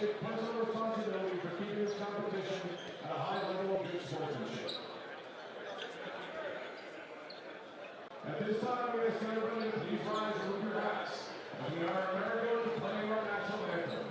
take personal responsibility for keeping this competition at a high level of good sportsmanship. At this time, we are celebrating these rise and move your hats as we are America playing our national anthem.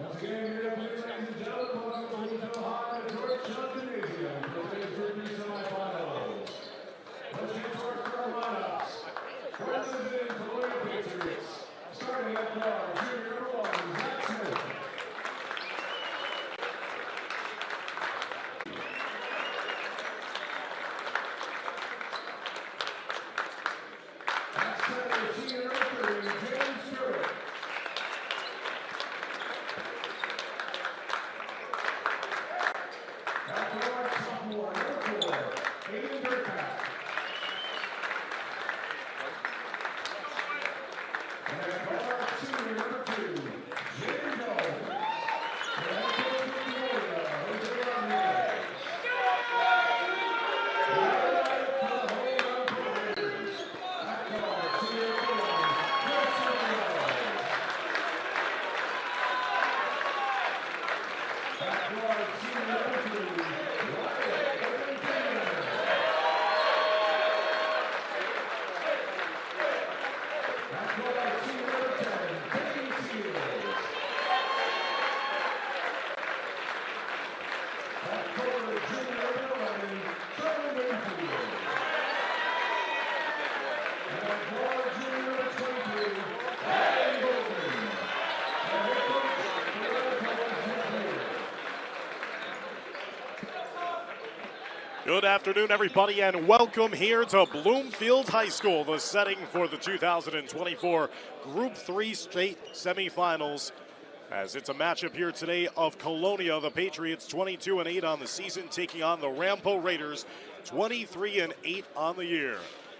Once again, here are ladies and gentlemen, welcome to the High and Rochester Gymnasium for today's rugby semifinals. Let's get to our current lineups. Representing the Colonia Patriots, starting at guard, junior number 1, Zach Smith. At center, senior number 3, James Stewart. Good afternoon, everybody, and welcome here to Bloomfield High School, the setting for the 2024 Group 3 state semifinals. As it's a matchup here today of Colonia, the Patriots 22-8 on the season, taking on the Rampo Raiders 23-8 on the year.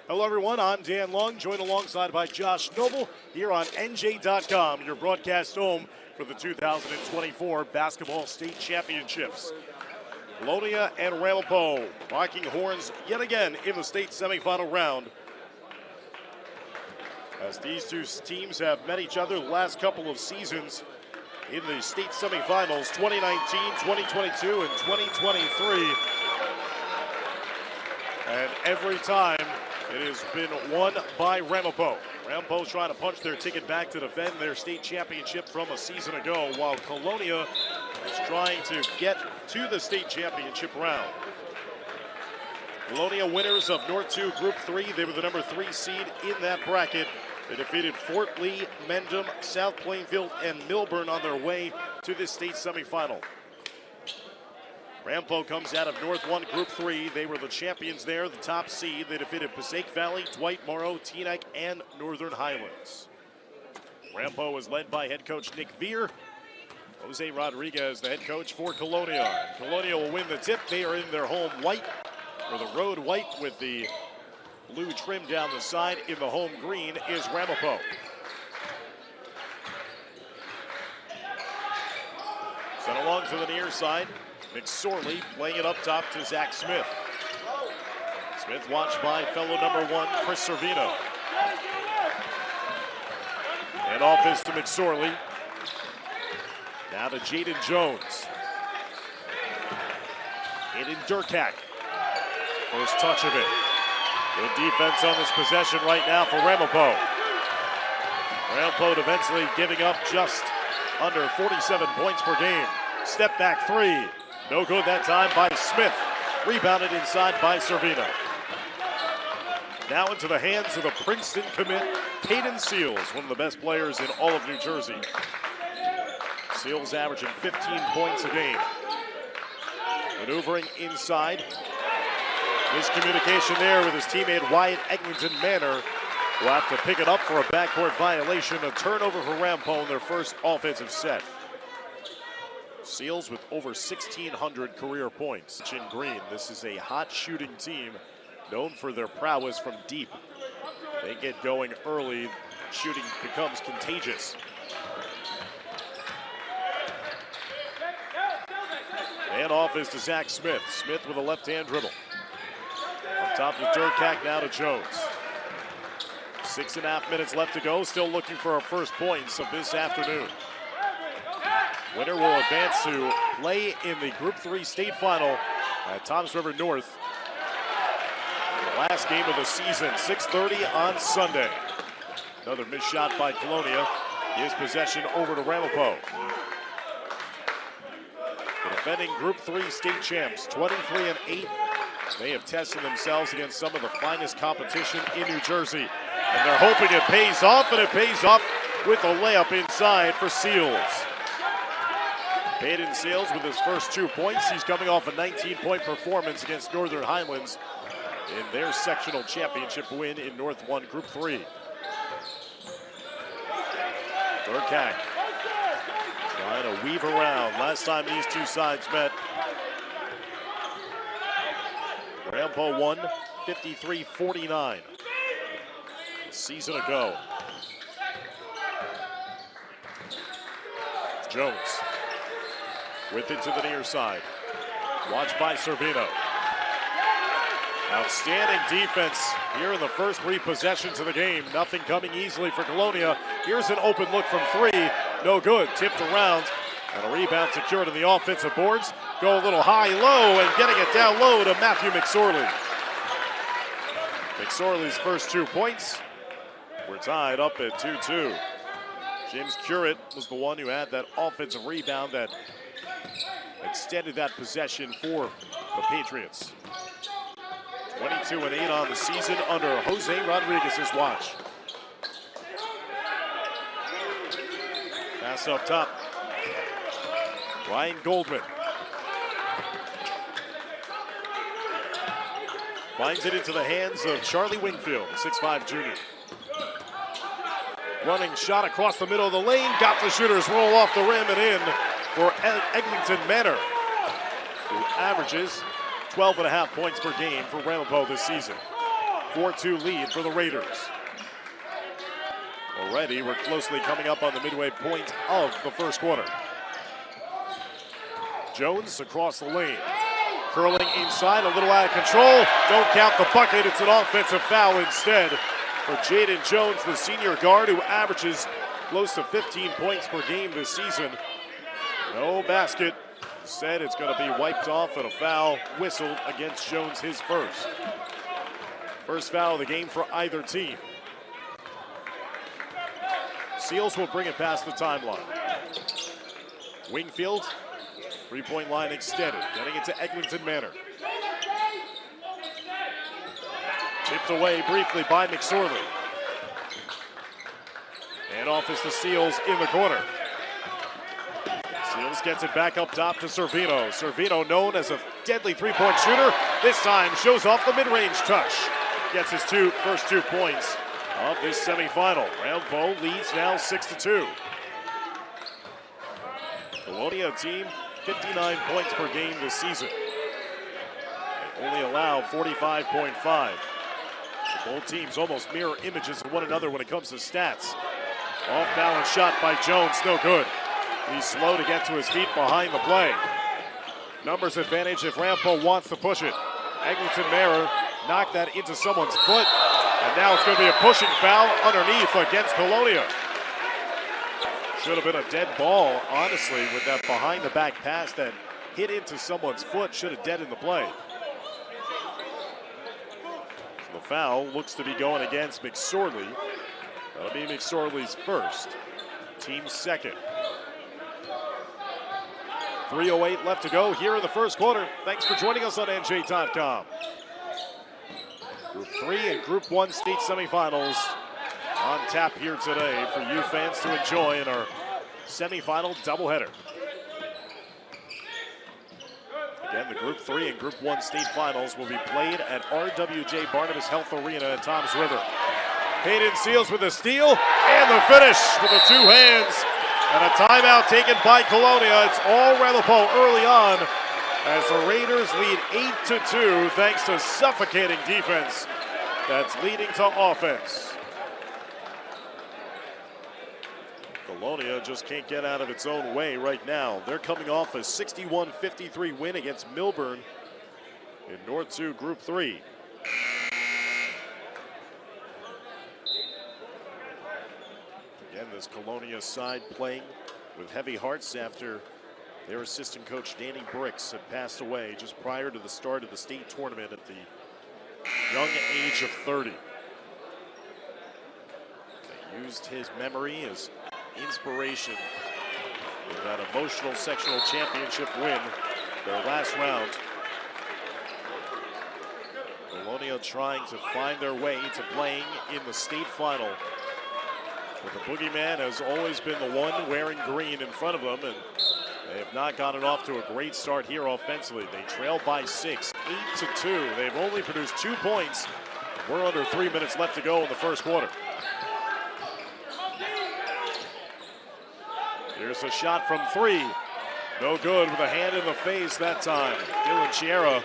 Hello, everyone. I'm Dan Long, joined alongside by Josh Noble here on NJ.com, your broadcast home for the 2024 Basketball State Championships. Colonia and Ramapo rocking horns yet again in the state semifinal round. As these two teams have met each other the last couple of seasons in the state semifinals, 2019, 2022, and 2023. And every time it has been won by Ramapo. Ramapo trying to punch their ticket back to defend their state championship from a season ago, while Colonia is trying to get to the state championship round. Colonia winners of North 2 Group 3. They were the number 3 seed in that bracket. They defeated Fort Lee, Mendham, South Plainfield, and Milburn on their way to this state semifinal. Ramapo comes out of North 1 Group 3. They were the champions there, the top seed. They defeated Passaic Valley, Dwight Morrow, Teaneck, and Northern Highlands. Ramapo is led by head coach Nick Veer. Jose Rodriguez, the head coach for Colonia. Colonia will win the tip. They are in their home white, or the road white, with the blue trim down the side. In the home green is Ramapo. Center Along to the near side, McSorley playing it up top to Zach Smith. Smith watched by fellow number 1, Chris Servino. And offense to McSorley. Now to Jaden Jones. Aiden Durkak. First touch of it. Good defense on this possession right now for Ramapo. Ramapo eventually giving up just under 47 points per game. Step back three. No good that time by Smith. Rebounded inside by Servino. Now into the hands of the Princeton commit, Caden Seals, one of the best players in all of New Jersey. Seals averaging 15 points a game. Maneuvering inside. Miscommunication there with his teammate Wyatt Eglinton Manor. Will have to pick it up for a backcourt violation. A turnover for Ramapo in their first offensive set. Seals with over 1,600 career points. In green, this is a hot shooting team known for their prowess from deep. They get going early, shooting becomes contagious. And off is to Zach Smith. Smith with a left-hand dribble. Up top to Durkak, now to Jones. 6.5 minutes left to go. Still looking for our first points of this afternoon. Winner will advance to play in the Group 3 state final at Toms River North. The last game of the season, 6:30 on Sunday. Another missed shot by Colonia. Gives possession over to Ramapo. The defending Group 3 state champs, 23-8. They have tested themselves against some of the finest competition in New Jersey. And they're hoping it pays off, and it pays off with a layup inside for Seals. Caden Seals with his first 2 points. He's coming off a 19-point performance against Northern Highlands in their sectional championship win in North 1 Group 3. Durkak trying to weave around. Last time these two sides met, Ramapo won 53-49 a season ago. Jones with it to the near side. Watched by Servino. Outstanding defense here in the first 3 possessions of the game. Nothing coming easily for Colonia. Here's an open look from 3. No good. Tipped around. And a rebound secured in the offensive boards. Go a little high-low and getting it down low to Matthew McSorley. McSorley's first 2 points. We're tied up at 2-2. James Currit was the one who had that offensive rebound that extended that possession for the Patriots. 22-8 on the season under Jose Rodriguez's watch. Pass up top. Ryan Goldman finds it into the hands of Charlie Wingfield, the 6'5 junior. Running shot across the middle of the lane. Got the shooters roll off the rim and in for Eglinton Manor, who averages 12.5 points per game for Ramapo this season. 4-2 lead for the Raiders. Already, we're closely coming up on the midway point of the first quarter. Jones across the lane. Curling inside, a little out of control. Don't count the bucket, it's an offensive foul instead for Jaden Jones, the senior guard who averages close to 15 points per game this season. No basket. Instead, it's going to be wiped off and a foul whistled against Jones, his first. First foul of the game for either team. Seals will bring it past the timeline. Wingfield, three-point line extended, getting it to Eglinton Manor. Tipped away briefly by McSorley. And off is the Seals in the corner. Seals gets it back up top to Servino. Servino, known as a deadly three-point shooter, this time shows off the mid-range touch. Gets his first 2 points of this semifinal. Ramapo leads now 6-2. Colonia team, 59 points per game this season. They only allow 45.5. Both teams almost mirror images of one another when it comes to stats. Off-balance shot by Jones, no good. He's slow to get to his feet behind the play. Numbers advantage if Ramapo wants to push it. Eglinton Mara knocked that into someone's foot, and now it's going to be a pushing foul underneath against Colonia. Should have been a dead ball, honestly, with that behind-the-back pass that hit into someone's foot. Should have deadened the play. So the foul looks to be going against McSorley. That'll be McSorley's first, team's second. 3:08 left to go here in the first quarter. Thanks for joining us on NJ.com. Group 3 and Group 1 state semifinals on tap here today for you fans to enjoy in our semifinal doubleheader. Again, the Group 3 and Group 1 state finals will be played at RWJ Barnabas Health Arena at Toms River. Peyton Seals with a steal and the finish with the two hands. And a timeout taken by Colonia. It's all Ramapo early on as the Raiders lead 8-2 thanks to suffocating defense that's leading to offense. Colonia just can't get out of its own way right now. They're coming off a 61-53 win against Milburn in North 2 Group 3. Again, this Colonia side playing with heavy hearts after their assistant coach Danny Bricks had passed away just prior to the start of the state tournament at the young age of 30. They used his memory as inspiration in that emotional sectional championship win, their last round. Colonia trying to find their way to playing in the state final. But the boogeyman has always been the one wearing green in front of them, and they have not gotten off to a great start here offensively. They trail by 6, 8-2. They've only produced 2 points. We're under 3 minutes left to go in the first quarter. Here's a shot from 3. No good with a hand in the face that time. Dylan Chiera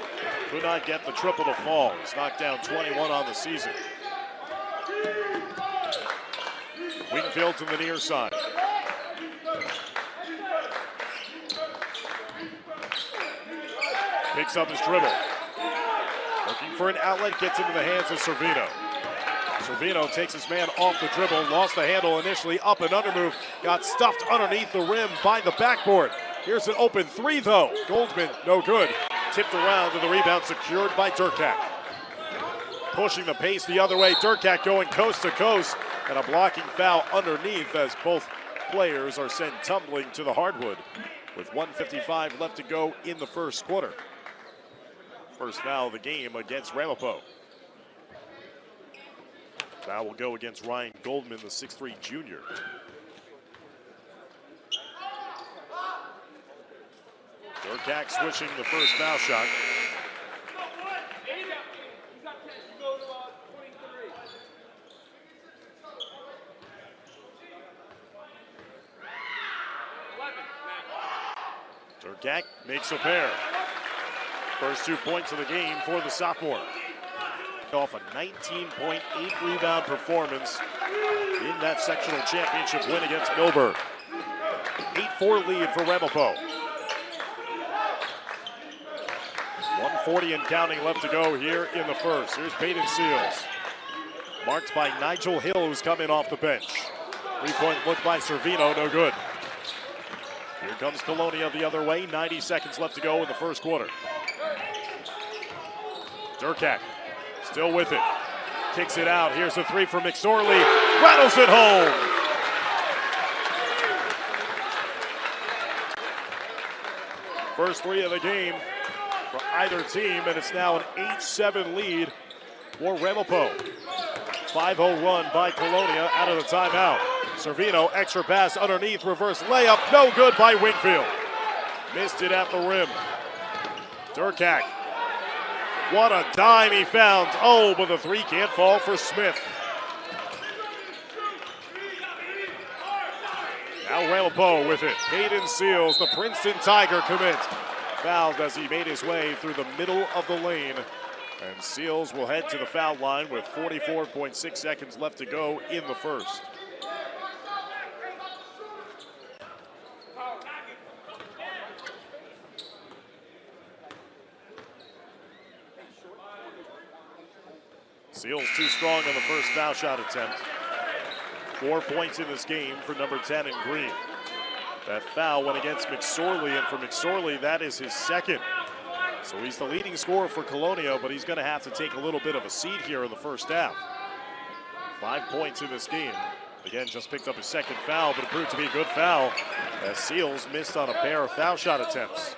could not get the triple to fall. He's knocked down 21 on the season. Wingfield to the near side. Picks up his dribble. Looking for an outlet, gets into the hands of Servino. Servino takes his man off the dribble, lost the handle initially, up and under move, got stuffed underneath the rim by the backboard. Here's an open 3 though. Goldman, no good. Tipped around and the rebound secured by Durkak. Pushing the pace the other way, Durkak going coast to coast, and a blocking foul underneath as both players are sent tumbling to the hardwood with 1:55 left to go in the first quarter. First foul of the game against Ramapo. Foul will go against Ryan Goldman, the 6'3" junior. Durkak switching the first foul shot. Durkak makes a pair. First 2 points of the game for the sophomore. Off a 19.8 rebound performance in that sectional championship win against Milburn. 8-4 lead for Ramapo. 1:40 and counting left to go here in the first. Here's Peyton Seals. Marked by Nigel Hill, who's coming off the bench. 3-point look by Servino, no good. Here comes Colonia the other way. 90 seconds left to go in the first quarter. Durkak still with it. Kicks it out. Here's a 3 from McSorley. Rattles it home. First 3 of the game for either team, and it's now an 8-7 lead for Ramapo. 5-0 run by Colonia out of the timeout. Servino, extra pass underneath, reverse layup, no good by Wingfield. Missed it at the rim. Durkak, what a dime he found. Oh, but the 3 can't fall for Smith. Now Ramapo with it. Peyton Seals, the Princeton Tiger, commit. Fouled as he made his way through the middle of the lane. And Seals will head to the foul line with 44.6 seconds left to go in the first. Seals too strong on the first foul shot attempt. 4 points in this game for number 10 in green. That foul went against McSorley, and for McSorley, that is his second. So he's the leading scorer for Colonia, but he's going to have to take a little bit of a seat here in the first half. 5 points in this game. Again, just picked up his second foul, but it proved to be a good foul as Seals missed on a pair of foul shot attempts.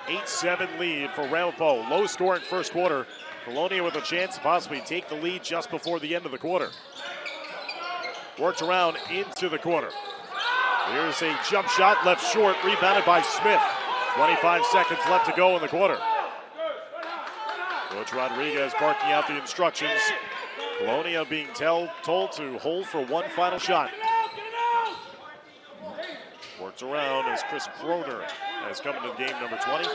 8-7 lead for Ramapo. Low scoring first quarter. Colonia with a chance to possibly take the lead just before the end of the quarter. Worked around into the corner. Here's a jump shot left short, rebounded by Smith. 25 seconds left to go in the quarter. Coach Rodriguez barking out the instructions. Colonia being told to hold for one final shot. Worked around as Chris Croner has come into game number 20.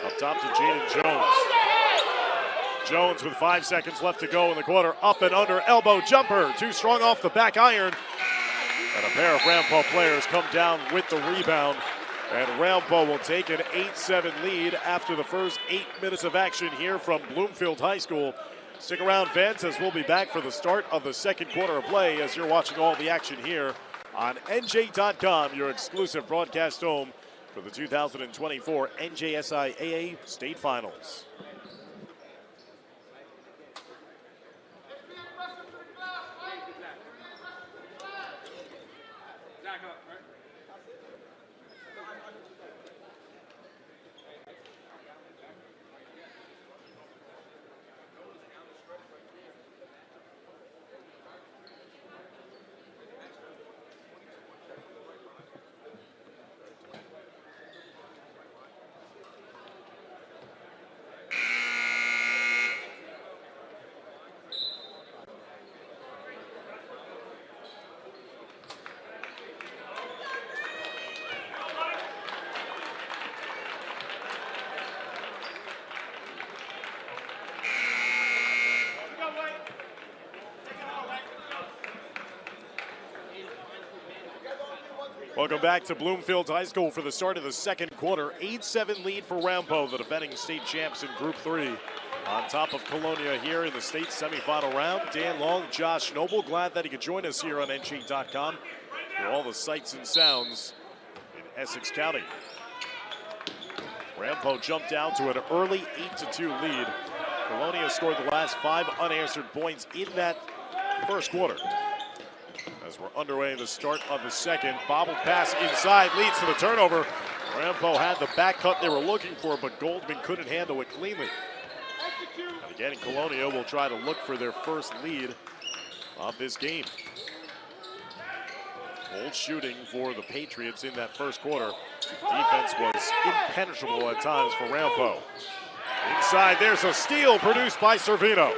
Up top to Jaden Jones. Jones with 5 seconds left to go in the quarter. Up and under, elbow jumper. Too strong off the back iron. And a pair of Ramapo players come down with the rebound. And Ramapo will take an 8-7 lead after the first 8 minutes of action here from Bloomfield High School. Stick around, fans, as we'll be back for the start of the second quarter of play as you're watching all the action here on NJ.com, your exclusive broadcast home for the 2024 NJSIAA State Finals. Welcome back to Bloomfield High School for the start of the second quarter. 8-7 lead for Ramapo, the defending state champs in Group 3. On top of Colonia here in the state semifinal round. Dan Long, Josh Noble, glad that he could join us here on NJ.com for all the sights and sounds in Essex County. Ramapo jumped out to an early 8-2 lead. Colonia scored the last 5 unanswered points in that first quarter. As we're underway in the start of the second, bobbled pass inside leads to the turnover. Ramapo had the back cut they were looking for, but Goldman couldn't handle it cleanly. And again, Colonia will try to look for their first lead of this game. Bold shooting for the Patriots in that first quarter. Defense was impenetrable at times for Ramapo. Inside, there's a steal produced by Servino.